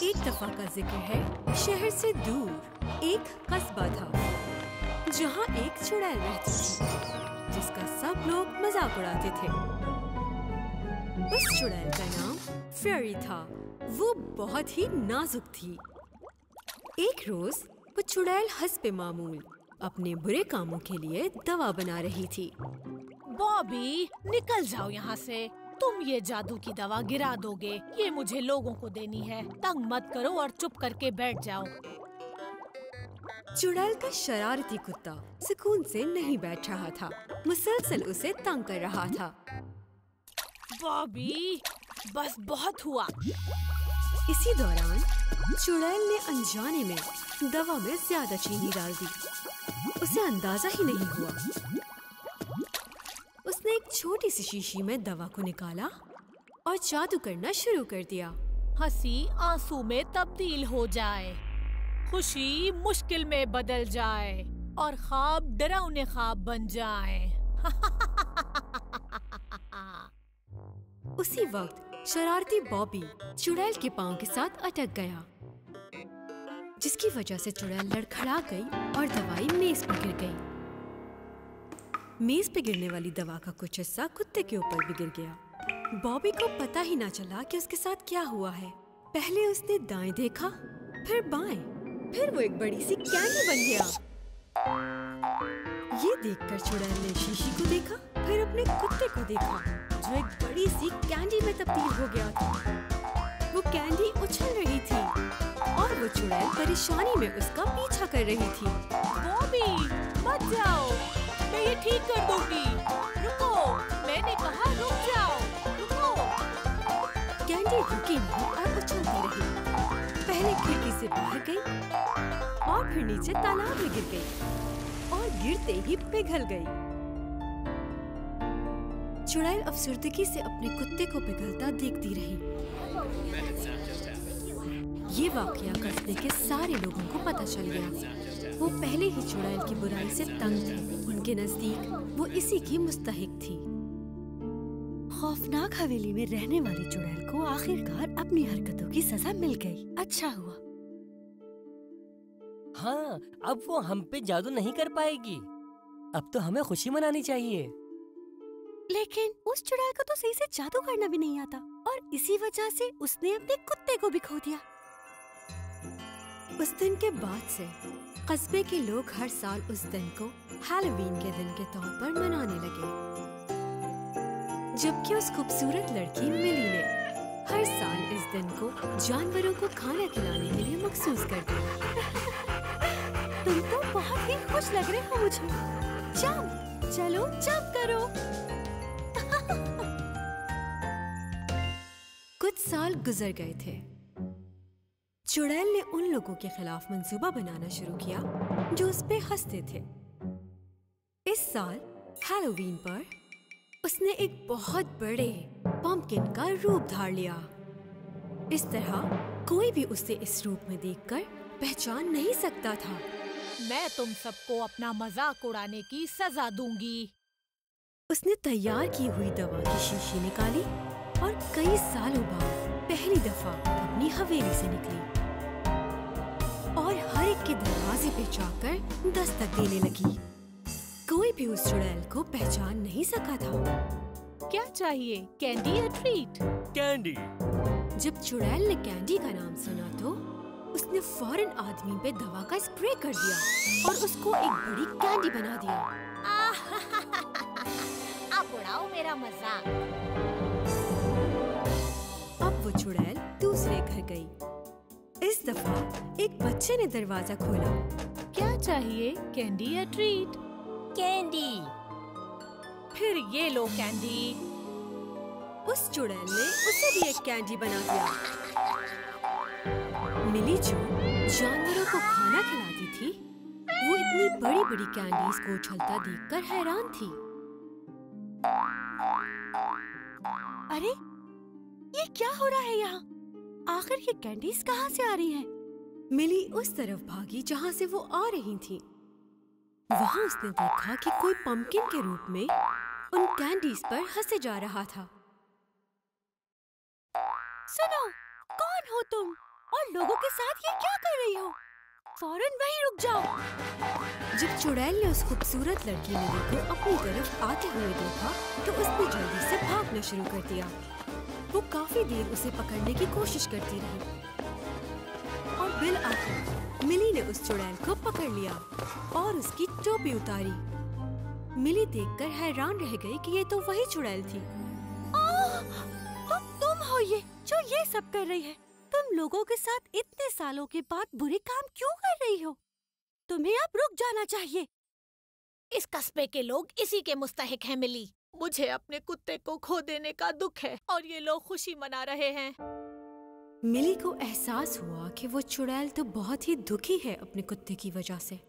एक दफा का जिक्र है, शहर से दूर एक कस्बा था जहाँ एक चुड़ैल रहती थी जिसका सब लोग मजाक उड़ाते थे। उस चुड़ैल का नाम फेरी था। वो बहुत ही नाजुक थी। एक रोज वो चुड़ैल हस्बे मामूल अपने बुरे कामों के लिए दवा बना रही थी। बॉबी, निकल जाओ यहाँ से। तुम ये जादू की दवा गिरा दोगे। ये मुझे लोगों को देनी है। तंग मत करो और चुप करके बैठ जाओ। चुड़ैल का शरारती कुत्ता सुकून से नहीं बैठ रहा था, मुसलसल उसे तंग कर रहा था। बॉबी, बस बहुत हुआ। इसी दौरान चुड़ैल ने अनजाने में दवा में ज्यादा चीनी डाल दी। उसे अंदाजा ही नहीं हुआ। उसने एक छोटी सी शीशी में दवा को निकाला और जादू करना शुरू कर दिया। हंसी आंसू में तब्दील हो जाए, खुशी मुश्किल में बदल जाए और ख्वाब डरावने ख्वाब बन जाए। उसी वक्त शरारती बॉबी चुड़ैल के पांव के साथ अटक गया, जिसकी वजह से चुड़ैल लड़खड़ा गई और दवाई मेज पर गिर गई। मेज पे गिरने वाली दवा का कुछ हिस्सा कुत्ते के ऊपर भी गिर गया। बॉबी को पता ही ना चला कि उसके साथ क्या हुआ है। पहले उसने दाएं देखा, फिर बाएं, फिर वो एक बड़ी सी कैंडी बन गया। ये देखकर चुड़ैल ने शीशी को देखा, फिर अपने कुत्ते को देखा जो एक बड़ी सी कैंडी में तब्दील हो गया था। वो कैंडी उछल रही थी और वो चुड़ैल परेशानी में उसका पीछा कर रही थी। बॉबी, मत जाओ, मैं ये ठीक कर दूंगी। रुको, मैंने कहा रुक जाओ, रुको। कैंडी रुकी नहीं और उछलती रही। पहले खिड़की से बाहर गई और फिर नीचे तालाब में गिर गई और गिरते ही पिघल गई। चुड़ैल अफसर्दगी से अपने कुत्ते को पिघलता देखती रही। ये वाकया कस्बे के सारे लोगों को पता चल गया। वो पहले ही चुड़ैल की बुराई से तंग थे। उनके नजदीक वो इसी की मुस्तहिक थी। खौफनाक हवेली में रहने वाली चुड़ैल को आखिरकार अपनी हरकतों की सजा मिल गई। अच्छा हुआ। हाँ, अब वो हम पे जादू नहीं कर पाएगी। अब तो हमें खुशी मनानी चाहिए। लेकिन उस चुड़ैल को तो सही से जादू करना भी नहीं आता और इसी वजह से उसने अपने कुत्ते को भी खो दिया। उस दिन के बाद से कस्बे के लोग हर साल उस दिन को हैलोवीन के दिन के तौर पर मनाने लगे, जबकि उस खूबसूरत लड़की मिली ने हर साल इस दिन को जानवरों को खाना खिलाने के लिए मखसूस कर दिया। तुम तो बहुत ही खुश लग रहे हो मुझे। जंप, चलो जंप करो। कुछ साल गुजर गए थे। चुड़ैल ने उन लोगों के खिलाफ मंसूबा बनाना शुरू किया जो उस पे हंसते थे। इस साल हैलोवीन पर उसने एक बहुत बड़े पंपकिन का रूप धार लिया। इस तरह कोई भी उसे इस रूप में देखकर पहचान नहीं सकता था। मैं तुम सबको अपना मजाक उड़ाने की सजा दूंगी। उसने तैयार की हुई दवा की शीशी निकाली और कई सालों बाद पहली दफा अपनी हवेली से निकली और हर एक के दरवाजे पे जाकर दस्तक देने लगी। कोई भी उस चुड़ैल को पहचान नहीं सका था। क्या चाहिए, कैंडी या ट्रीट? कैंडी। जब चुड़ैल ने कैंडी का नाम सुना तो उसने फौरन आदमी पे दवा का स्प्रे कर दिया और उसको एक बड़ी कैंडी बना दिया। अब उड़ाओ मेरा मजाक। अब वो चुड़ैल दूसरे घर गई। इस दफा एक बच्चे ने दरवाजा खोला। क्या चाहिए, कैंडी या ट्रीट? कैंडी। फिर ये लो कैंडी। उस चुड़ैल ने उसे भी एक कैंडी बना दिया। मिली जो जानवरों को खाना खिलाती थी, वो इतनी बड़ी बड़ी कैंडीज को उछलता देखकर हैरान थी। अरे, ये क्या हो रहा है यहाँ? आखिर ये कैंडीज कहाँ से आ रही हैं? मिली उस तरफ भागी जहाँ से वो आ रही थी। वहाँ उसने देखा कि कोई पंपकिन के रूप में उन कैंडीज पर हंसे जा रहा था। सुनो, कौन हो तुम? और लोगों के साथ ये क्या कर रही हो? फौरन वहीं रुक जाओ। जब चुड़ैल ने उस खूबसूरत लड़की मिली को अपनी तरफ आते हुए देखा तो उसने जल्दी से भागना शुरू कर दिया। वो काफी देर उसे पकड़ने की कोशिश करती रही और बिल आकर मिली ने उस चुड़ैल को पकड़ लिया और उसकी टोपी उतारी। मिली देखकर हैरान रह गई कि ये तो वही चुड़ैल थी। तुम हो ये जो ये सब कर रही है? तुम लोगों के साथ इतने सालों के बाद बुरे काम क्यों कर रही हो? तुम्हें अब रुक जाना चाहिए। इस कस्बे के लोग इसी के मुस्तहिक हैं मिली। मुझे अपने कुत्ते को खो देने का दुख है और ये लोग खुशी मना रहे हैं। मिली को एहसास हुआ कि वो चुड़ैल तो बहुत ही दुखी है अपने कुत्ते की वजह से।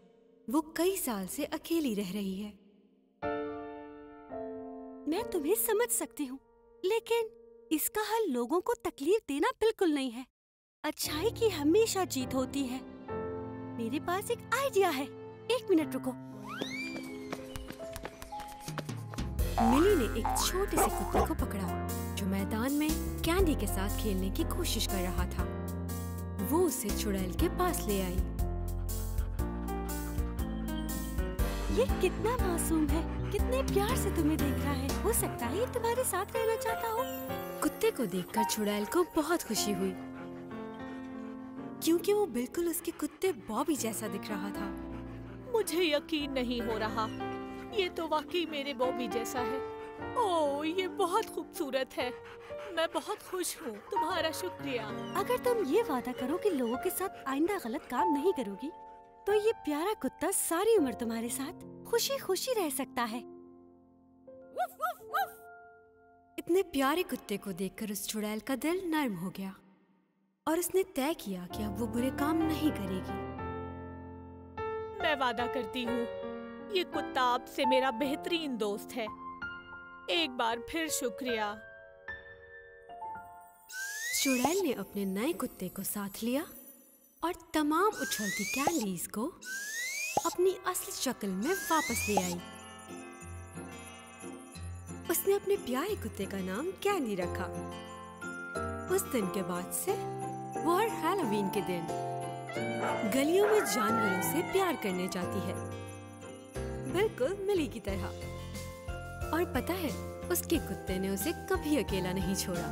वो कई साल से अकेली रह रही है। मैं तुम्हें समझ सकती हूँ, लेकिन इसका हल लोगों को तकलीफ देना बिल्कुल नहीं है। अच्छाई की हमेशा जीत होती है। मेरे पास एक आइडिया है। 1 मिनट रुको। मिली ने एक छोटे से कुत्ते को पकड़ा जो मैदान में कैंडी के साथ खेलने की कोशिश कर रहा था। वो उसे चुड़ैल के पास ले आई। ये कितना मासूम है, कितने प्यार से तुम्हें देख रहा है। हो सकता है ये तुम्हारे साथ रहना चाहता हो। कुत्ते को देखकर चुड़ैल को बहुत खुशी हुई क्योंकि वो बिल्कुल उसके कुत्ते बॉबी जैसा दिख रहा था। मुझे यकीन नहीं हो रहा, ये तो वाकई मेरे बॉबी जैसा है। ओह, ये बहुत खूबसूरत है। मैं बहुत खुश हूँ। तुम्हारा शुक्रिया। अगर तुम ये वादा करो कि लोगों के साथ आइंदा गलत काम नहीं करोगी, तो ये प्यारा कुत्ता सारी उम्र तुम्हारे साथ खुशी खुशी रह सकता है। Woof, woof, woof. इतने प्यारे कुत्ते को देखकर उस चुड़ैल का दिल नर्म हो गया और उसने तय किया कि अब वो बुरे काम नहीं करेगी। मैं वादा करती हूँ, ये कुत्ता आपसे मेरा बेहतरीन दोस्त है। एक बार फिर शुक्रिया। चुड़ैल ने अपने नए कुत्ते को साथ लिया और तमाम उछलती कैंडीज को अपनी असली शक्ल में वापस ले आई। उसने अपने प्यारे कुत्ते का नाम कैंडी रखा। उस दिन के बाद से वो हर हैलोवीन के दिन गलियों में जानवरों से प्यार करने जाती है, बिल्कुल मिली की तरह। और पता है, उसके कुत्ते ने उसे कभी अकेला नहीं छोड़ा।